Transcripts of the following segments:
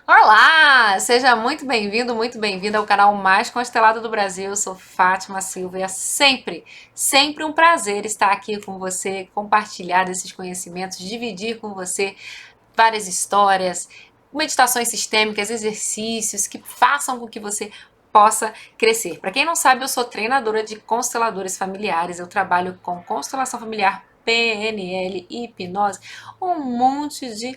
Olá! Seja muito bem-vindo, muito bem-vinda ao canal mais constelado do Brasil. Eu sou Fátima Silva e é sempre um prazer estar aqui com você, compartilhar esses conhecimentos, dividir com você várias histórias, meditações sistêmicas, exercícios que façam com que você possa crescer. Para quem não sabe, eu sou treinadora de consteladores familiares. Eu trabalho com constelação familiar, PNL, hipnose, um monte de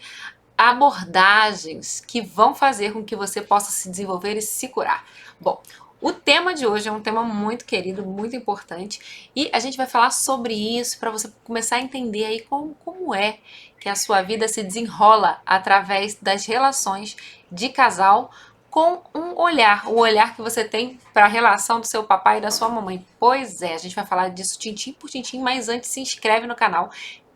abordagens que vão fazer com que você possa se desenvolver e se curar. Bom, o tema de hoje é um tema muito querido, muito importante, e a gente vai falar sobre isso para você começar a entender aí como é que a sua vida se desenrola através das relações de casal com um olhar, o olhar que você tem para a relação do seu papai e da sua mamãe. Pois é, a gente vai falar disso tintim por tintim, mas antes se inscreve no canal,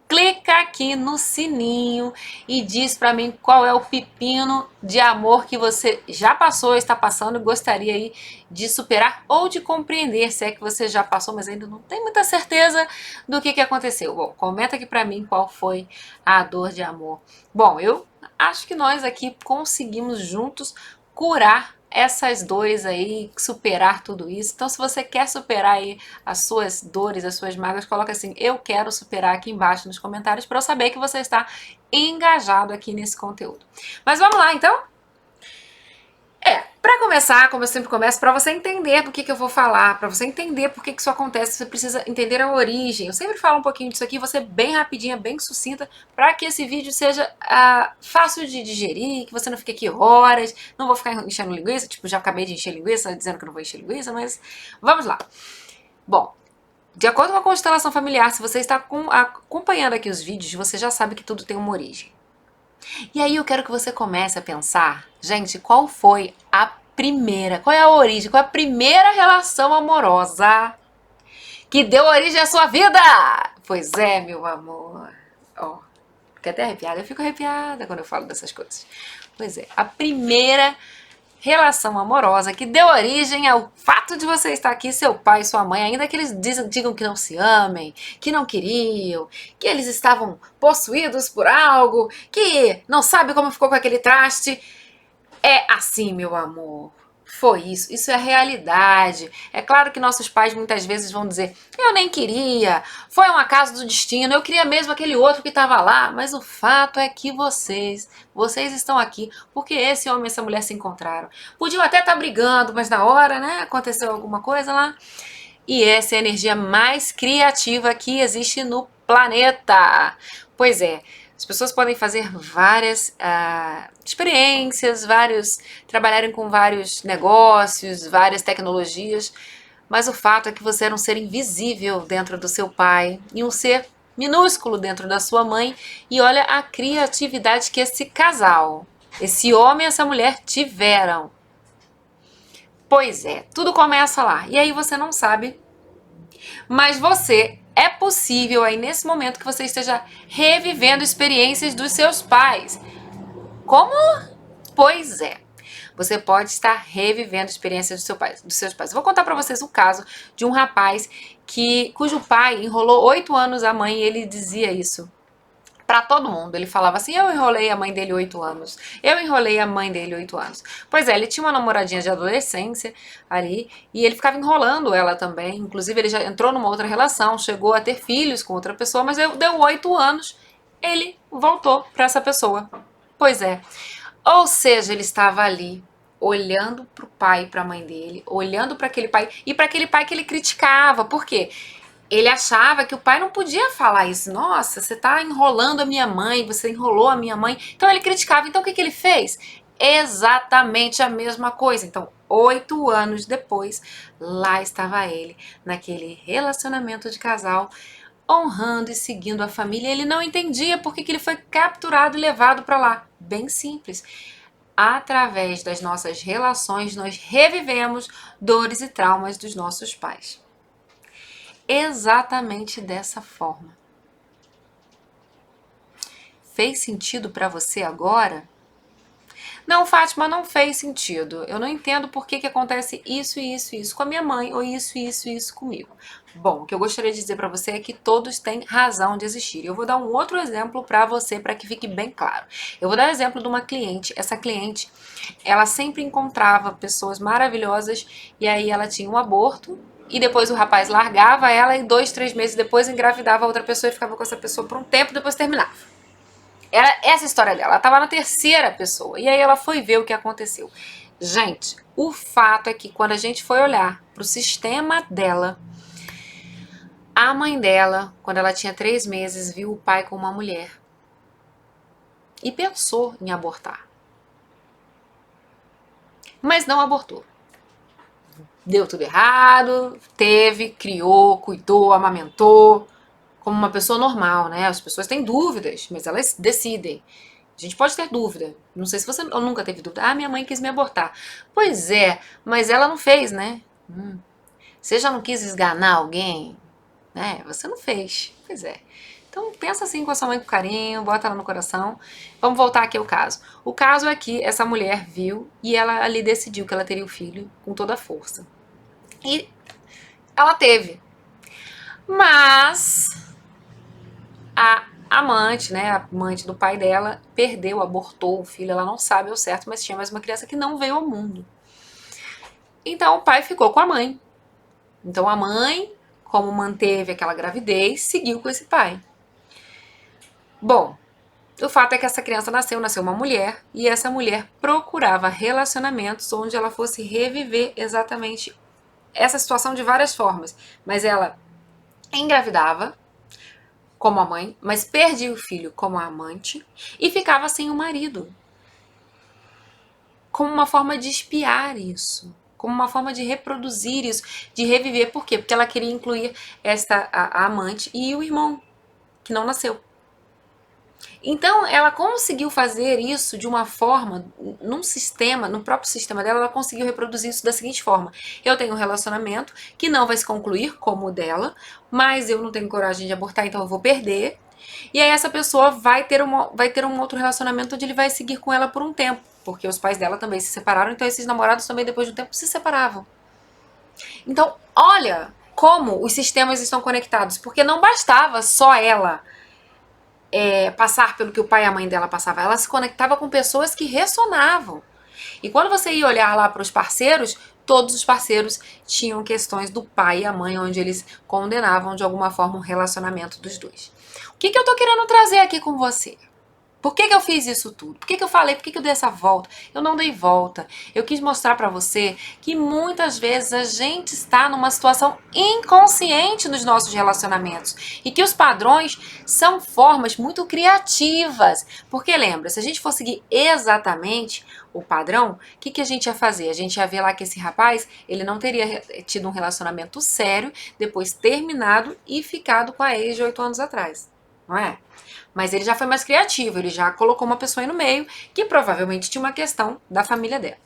clica aqui no sininho e diz para mim qual é o pepino de amor que você já passou, está passando e gostaria aí de superar ou de compreender, se é que você já passou, mas ainda não tem muita certeza do que aconteceu. Bom, comenta aqui para mim qual foi a dor de amor. Bom, eu acho que nós aqui conseguimos juntos curar essas dores aí, superar tudo isso. Então, se você quer superar aí as suas dores, as suas mágoas, coloca assim: eu quero superar aqui embaixo nos comentários para eu saber que você está engajado aqui nesse conteúdo. Mas vamos lá, então? Para começar, como eu sempre começo, para você entender do que eu vou falar, para você entender por que isso acontece, você precisa entender a origem. Eu sempre falo um pouquinho disso aqui, você bem rapidinha, bem sucinta, para que esse vídeo seja fácil de digerir, que você não fique aqui horas, não vou ficar enchendo linguiça, tipo, já acabei de encher linguiça, dizendo que eu não vou encher linguiça, mas vamos lá. Bom, de acordo com a constelação familiar, se você está acompanhando aqui os vídeos, você já sabe que tudo tem uma origem. E aí eu quero que você comece a pensar, gente, qual foi a primeira, qual é a origem, qual é a primeira relação amorosa que deu origem à sua vida? Pois é, meu amor. Ó, fiquei até arrepiada, eu fico arrepiada quando eu falo dessas coisas. Pois é, a primeira relação amorosa que deu origem ao fato de você estar aqui, seu pai e sua mãe, ainda que eles digam que não se amem, que não queriam, que eles estavam possuídos por algo, que não sabe como ficou com aquele traste. É assim, meu amor. Foi isso. Isso é realidade. É claro que nossos pais muitas vezes vão dizer: eu nem queria, foi um acaso do destino, eu queria mesmo aquele outro que estava lá. Mas o fato é que vocês estão aqui porque esse homem e essa mulher se encontraram. Podiam até estar brigando, mas na hora, né, aconteceu alguma coisa lá. E essa é a energia mais criativa que existe no planeta. Pois é, as pessoas podem fazer várias experiências, trabalharem com vários negócios, várias tecnologias, mas o fato é que você era um ser invisível dentro do seu pai e um ser minúsculo dentro da sua mãe. E olha a criatividade que esse casal, esse homem e essa mulher tiveram. Pois é, tudo começa lá. E aí você não sabe, mas é possível aí nesse momento que você esteja revivendo experiências dos seus pais. Como? Pois é. Você pode estar revivendo experiências dos seus pais. Vou contar para vocês o caso de um rapaz cujo pai enrolou 8 anos a mãe e ele dizia isso para todo mundo. Ele falava assim: eu enrolei a mãe dele 8 anos. Eu enrolei a mãe dele 8 anos. Pois é, ele tinha uma namoradinha de adolescência ali e ele ficava enrolando ela também. Inclusive, ele já entrou numa outra relação, chegou a ter filhos com outra pessoa, mas deu 8 anos, ele voltou para essa pessoa. Pois é. Ou seja, ele estava ali olhando para o pai e para a mãe dele, olhando para aquele pai e para aquele pai que ele criticava. Por quê? Ele achava que o pai não podia falar isso. Nossa, você está enrolando a minha mãe, você enrolou a minha mãe. Então ele criticava. Então o que ele fez? Exatamente a mesma coisa. Então, 8 anos depois, lá estava ele, naquele relacionamento de casal, honrando e seguindo a família. Ele não entendia por que ele foi capturado e levado para lá. Bem simples. Através das nossas relações, nós revivemos dores e traumas dos nossos pais. Exatamente dessa forma. Fez sentido para você agora? Não, Fátima, não fez sentido. Eu não entendo por que que acontece isso, isso, isso com a minha mãe, ou isso comigo. Bom, o que eu gostaria de dizer para você é que todos têm razão de existir. Eu vou dar um outro exemplo para você, para que fique bem claro. Eu vou dar o exemplo de uma cliente. Essa cliente, ela sempre encontrava pessoas maravilhosas e aí ela tinha um aborto e depois o rapaz largava ela e 2, 3 meses depois engravidava outra pessoa e ficava com essa pessoa por um tempo, depois terminava. Era essa a história dela. Ela estava na terceira pessoa. E aí ela foi ver o que aconteceu. Gente, o fato é que quando a gente foi olhar pro sistema dela, a mãe dela, quando ela tinha 3 meses, viu o pai com uma mulher e pensou em abortar. Mas não abortou. Deu tudo errado, teve, criou, cuidou, amamentou, como uma pessoa normal, né? As pessoas têm dúvidas, mas elas decidem. A gente pode ter dúvida. Não sei se você nunca teve dúvida. Ah, minha mãe quis me abortar. Pois é, mas ela não fez, né? Você já não quis esganar alguém? Né? Você não fez. Pois é. Então pensa assim com a sua mãe com carinho, bota ela no coração. Vamos voltar aqui ao caso. O caso é que essa mulher viu e ela ali decidiu que ela teria o filho com toda a força. E ela teve. Mas a amante, né, a amante do pai dela, perdeu, abortou o filho, ela não sabe ao certo, mas tinha mais uma criança que não veio ao mundo. Então o pai ficou com a mãe. Então a mãe, como manteve aquela gravidez, seguiu com esse pai. Bom, o fato é que essa criança nasceu uma mulher, e essa mulher procurava relacionamentos onde ela fosse reviver exatamente essa situação de várias formas. Mas ela engravidava, como a mãe, mas perdia o filho como a amante e ficava sem o marido. Como uma forma de espiar isso, como uma forma de reproduzir isso, de reviver. Por quê? Porque ela queria incluir a amante e o irmão, que não nasceu. Então, ela conseguiu fazer isso de uma forma, num sistema, no próprio sistema dela, ela conseguiu reproduzir isso da seguinte forma: eu tenho um relacionamento que não vai se concluir como o dela, mas eu não tenho coragem de abortar, então eu vou perder. E aí essa pessoa vai ter um outro relacionamento onde ele vai seguir com ela por um tempo, porque os pais dela também se separaram, então esses namorados também depois de um tempo se separavam. Então, olha como os sistemas estão conectados, porque não bastava só ela passar pelo que o pai e a mãe dela passavam, ela se conectava com pessoas que ressonavam. E quando você ia olhar lá para os parceiros, todos os parceiros tinham questões do pai e a mãe, onde eles condenavam de alguma forma o relacionamento dos dois. O que eu tô querendo trazer aqui com você? Por que eu fiz isso tudo? Por que eu falei? Por que eu dei essa volta? Eu não dei volta. Eu quis mostrar para você que muitas vezes a gente está numa situação inconsciente nos nossos relacionamentos e que os padrões são formas muito criativas. Porque lembra, se a gente for seguir exatamente o padrão, o que a gente ia fazer? A gente ia ver lá que esse rapaz, ele não teria tido um relacionamento sério, depois terminado e ficado com a ex de 8 anos atrás. Não é? Mas ele já foi mais criativo, ele já colocou uma pessoa aí no meio que provavelmente tinha uma questão da família dela.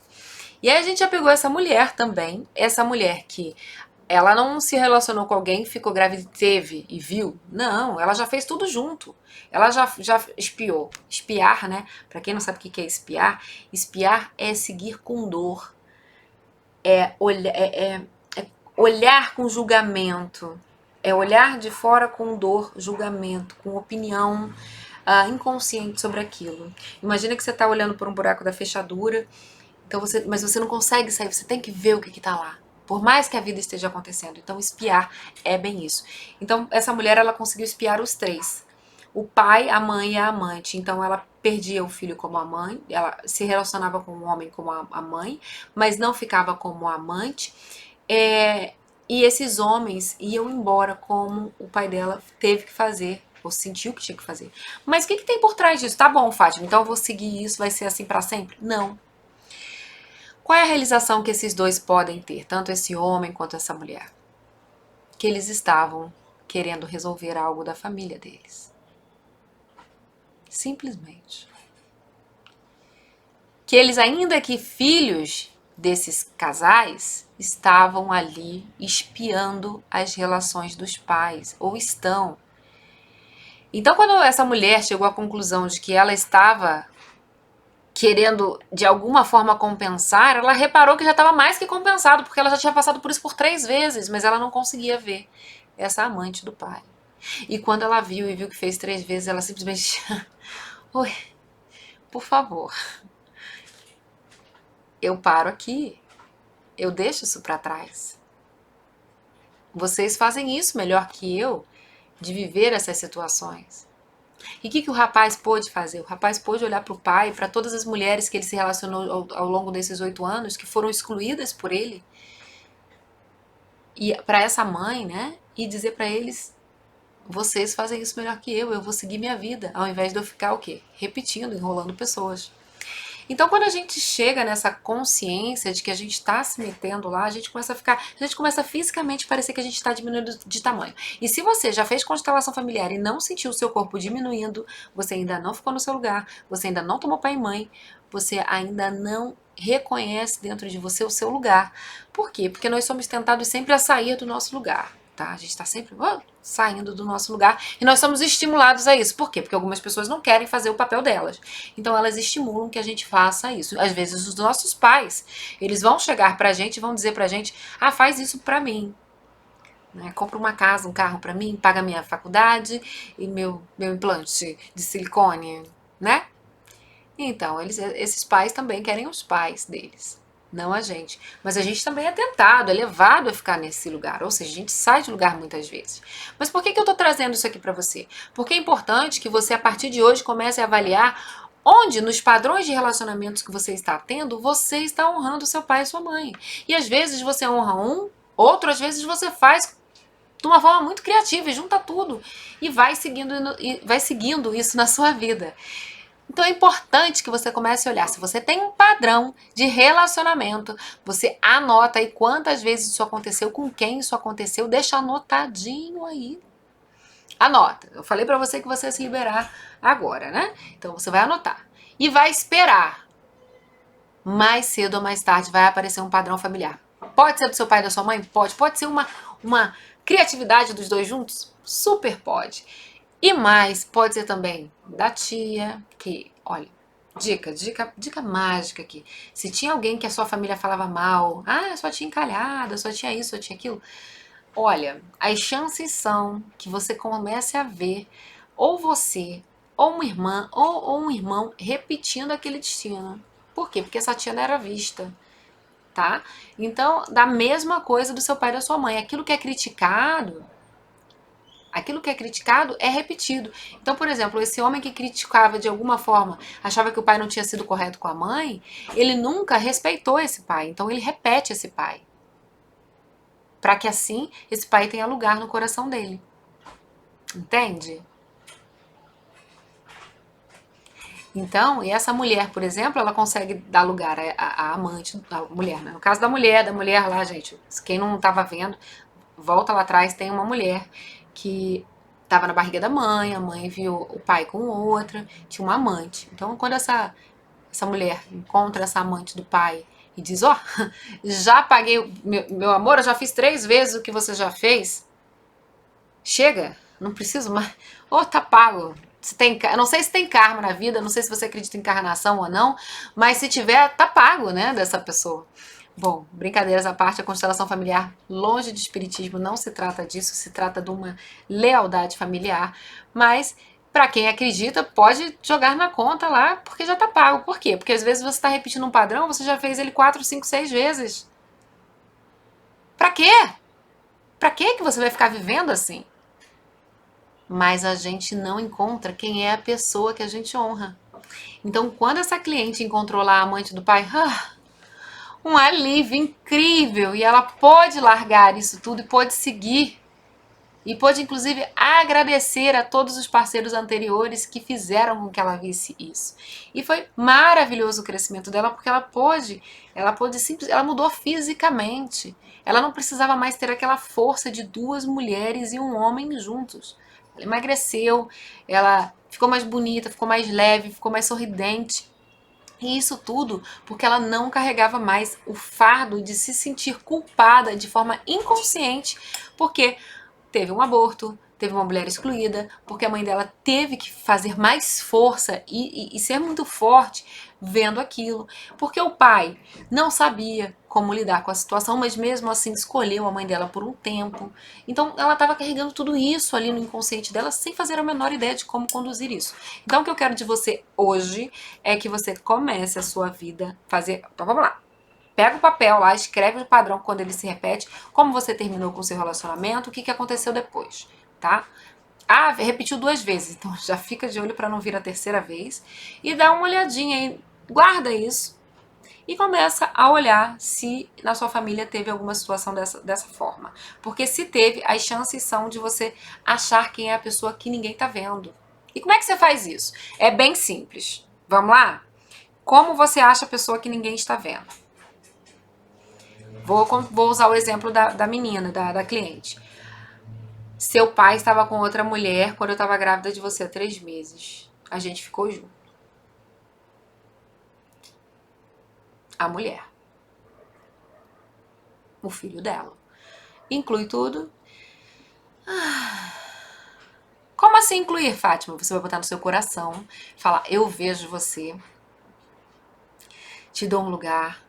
E aí a gente já pegou essa mulher também, essa mulher que ela não se relacionou com alguém, ficou grávida, teve e viu. Não, ela já fez tudo junto. Ela já espiou. Espiar, né? Pra quem não sabe o que é espiar, espiar é seguir com dor. É olhar com julgamento. É olhar de fora com dor, julgamento, com opinião inconsciente sobre aquilo. Imagina que você está olhando por um buraco da fechadura, então mas você não consegue sair, você tem que ver o que está lá. Por mais que a vida esteja acontecendo. Então, espiar é bem isso. Então, essa mulher, ela conseguiu espiar os três. O pai, a mãe e a amante. Então, ela perdia o filho como a mãe, ela se relacionava com o homem como a mãe, mas não ficava como amante. E esses homens iam embora como o pai dela teve que fazer, ou sentiu que tinha que fazer. Mas o que tem por trás disso? Tá bom, Fátima, então eu vou seguir isso, vai ser assim para sempre? Não. Qual é a realização que esses dois podem ter, tanto esse homem quanto essa mulher? Que eles estavam querendo resolver algo da família deles. Simplesmente. Que eles, ainda que filhos desses casais, estavam ali espiando as relações dos pais, ou estão. Então, quando essa mulher chegou à conclusão de que ela estava querendo de alguma forma compensar, ela reparou que já estava mais que compensado, porque ela já tinha passado por isso por 3 vezes, mas ela não conseguia ver essa amante do pai. E quando ela viu e viu que fez 3 vezes, ela simplesmente, oi, por favor, eu paro aqui, eu deixo isso para trás. Vocês fazem isso melhor que eu, de viver essas situações. E o que o rapaz pôde fazer? O rapaz pôde olhar para o pai, para todas as mulheres que ele se relacionou ao longo desses 8 anos, que foram excluídas por ele, e para essa mãe, né? E dizer para eles: vocês fazem isso melhor que eu vou seguir minha vida, ao invés de eu ficar o quê? Repetindo, enrolando pessoas. Então, quando a gente chega nessa consciência de que a gente está se metendo lá, a gente começa a fisicamente parecer que a gente está diminuindo de tamanho. E se você já fez constelação familiar e não sentiu o seu corpo diminuindo, você ainda não ficou no seu lugar, você ainda não tomou pai e mãe, você ainda não reconhece dentro de você o seu lugar. Por quê? Porque nós somos tentados sempre a sair do nosso lugar. Tá? A gente está sempre saindo do nosso lugar e nós somos estimulados a isso. Por quê? Porque algumas pessoas não querem fazer o papel delas. Então elas estimulam que a gente faça isso. Às vezes os nossos pais, eles vão chegar pra gente e vão dizer pra gente: ah, faz isso pra mim. Né? Compra uma casa, um carro pra mim, paga minha faculdade e meu implante de silicone, né? Então, esses pais também querem os pais deles, não a gente. Mas a gente também é tentado, é levado a ficar nesse lugar, ou seja, a gente sai de lugar muitas vezes. Mas por que eu estou trazendo isso aqui para você? Porque é importante que você, a partir de hoje, comece a avaliar onde, nos padrões de relacionamentos que você está tendo, você está honrando seu pai e sua mãe. E às vezes você honra um, outro, às vezes você faz de uma forma muito criativa e junta tudo e vai seguindo isso na sua vida. Então é importante que você comece a olhar. Se você tem um padrão de relacionamento, você anota aí quantas vezes isso aconteceu, com quem isso aconteceu, deixa anotadinho aí. Anota. Eu falei pra você que você ia se liberar agora, né? Então você vai anotar. E vai esperar. Mais cedo ou mais tarde vai aparecer um padrão familiar. Pode ser do seu pai e da sua mãe? Pode. Pode ser uma criatividade dos dois juntos? Super pode. E mais, pode ser também da tia, que, olha, dica mágica aqui. Se tinha alguém que a sua família falava mal, ah, sua tia encalhada, sua tia isso, sua tia aquilo, olha, as chances são que você comece a ver ou você, ou uma irmã, ou um irmão repetindo aquele destino. Por quê? Porque essa tia não era vista, tá? Então, da mesma coisa do seu pai e da sua mãe. Aquilo que é criticado é repetido. Então, por exemplo, esse homem que criticava de alguma forma, achava que o pai não tinha sido correto com a mãe, ele nunca respeitou esse pai. Então, ele repete esse pai. Para que assim esse pai tenha lugar no coração dele. Entende? Então, e essa mulher, por exemplo, ela consegue dar lugar à amante, à mulher, né? No caso da mulher lá, gente, quem não estava vendo, volta lá atrás, tem uma mulher que estava na barriga da mãe, a mãe viu o pai com outra, tinha uma amante. Então, quando essa mulher encontra essa amante do pai e diz: ó, oh, já paguei, meu amor, eu já fiz 3 vezes o que você já fez, chega, não preciso mais, ô, oh, tá pago. Eu não sei se tem karma na vida, não sei se você acredita em encarnação ou não, mas se tiver, tá pago, né, dessa pessoa. Bom, brincadeiras à parte, a constelação familiar, longe de espiritismo, não se trata disso, se trata de uma lealdade familiar, mas para quem acredita, pode jogar na conta lá, porque já tá pago. Por quê? Porque às vezes você está repetindo um padrão, você já fez ele 4, 5, 6 vezes. Pra quê? Pra quê que você vai ficar vivendo assim? Mas a gente não encontra quem é a pessoa que a gente honra. Então, quando essa cliente encontrou lá a amante do pai, um alívio incrível, e ela pôde largar isso tudo e pôde seguir. E pôde, inclusive, agradecer a todos os parceiros anteriores que fizeram com que ela visse isso. E foi maravilhoso o crescimento dela, porque ela mudou fisicamente. Ela não precisava mais ter aquela força de 2 mulheres e um homem juntos. Ela emagreceu, ela ficou mais bonita, ficou mais leve, ficou mais sorridente. E isso tudo porque ela não carregava mais o fardo de se sentir culpada de forma inconsciente, porque teve um aborto, teve uma mulher excluída, porque a mãe dela teve que fazer mais força e ser muito forte vendo aquilo. Porque o pai não sabia como lidar com a situação, mas mesmo assim escolheu a mãe dela por um tempo. Então ela estava carregando tudo isso ali no inconsciente dela sem fazer a menor ideia de como conduzir isso. Então o que eu quero de você hoje é que você comece a sua vida fazer. Então vamos lá. Pega o papel lá, escreve o padrão quando ele se repete, como você terminou com o seu relacionamento, o que aconteceu depois, tá? Ah, repetiu 2 vezes, então já fica de olho para não vir a terceira vez e dá uma olhadinha aí, guarda isso e começa a olhar se na sua família teve alguma situação dessa forma. Porque se teve, as chances são de você achar quem é a pessoa que ninguém tá vendo. E como é que você faz isso? É bem simples. Vamos lá? Como você acha a pessoa que ninguém está vendo? Vou usar o exemplo da menina, da cliente. Seu pai estava com outra mulher quando eu estava grávida de você há 3 meses. A gente ficou junto. A mulher. O filho dela. Inclui tudo. Como assim incluir, Fátima? Você vai botar no seu coração, falar, eu vejo você, te dou um lugar,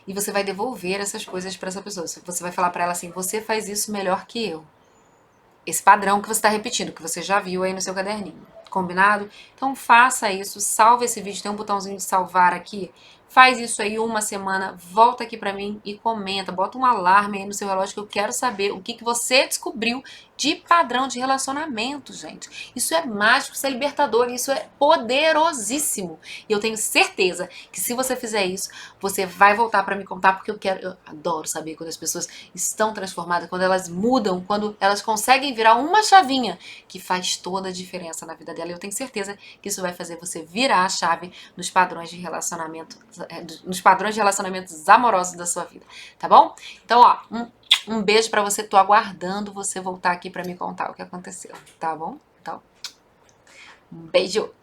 e você vai devolver essas coisas para essa pessoa. Você vai falar para ela assim, você faz isso melhor que eu. Esse padrão que você está repetindo, que você já viu aí no seu caderninho. Combinado? Então faça isso, salve esse vídeo, tem um botãozinho de salvar aqui. Faz isso aí uma semana, volta aqui pra mim e comenta, bota um alarme aí no seu relógio que eu quero saber o que você descobriu de padrão de relacionamento, gente. Isso é mágico, isso é libertador, isso é poderosíssimo. E eu tenho certeza que se você fizer isso, você vai voltar pra me contar, porque eu adoro saber quando as pessoas estão transformadas, quando elas mudam, quando elas conseguem virar uma chavinha que faz toda a diferença na vida dela. Eu tenho certeza que isso vai fazer você virar a chave nos padrões de relacionamento, nos padrões de relacionamentos amorosos da sua vida, tá bom? Então, ó, um beijo pra você, tô aguardando você voltar aqui pra me contar o que aconteceu, tá bom? Então, um beijo!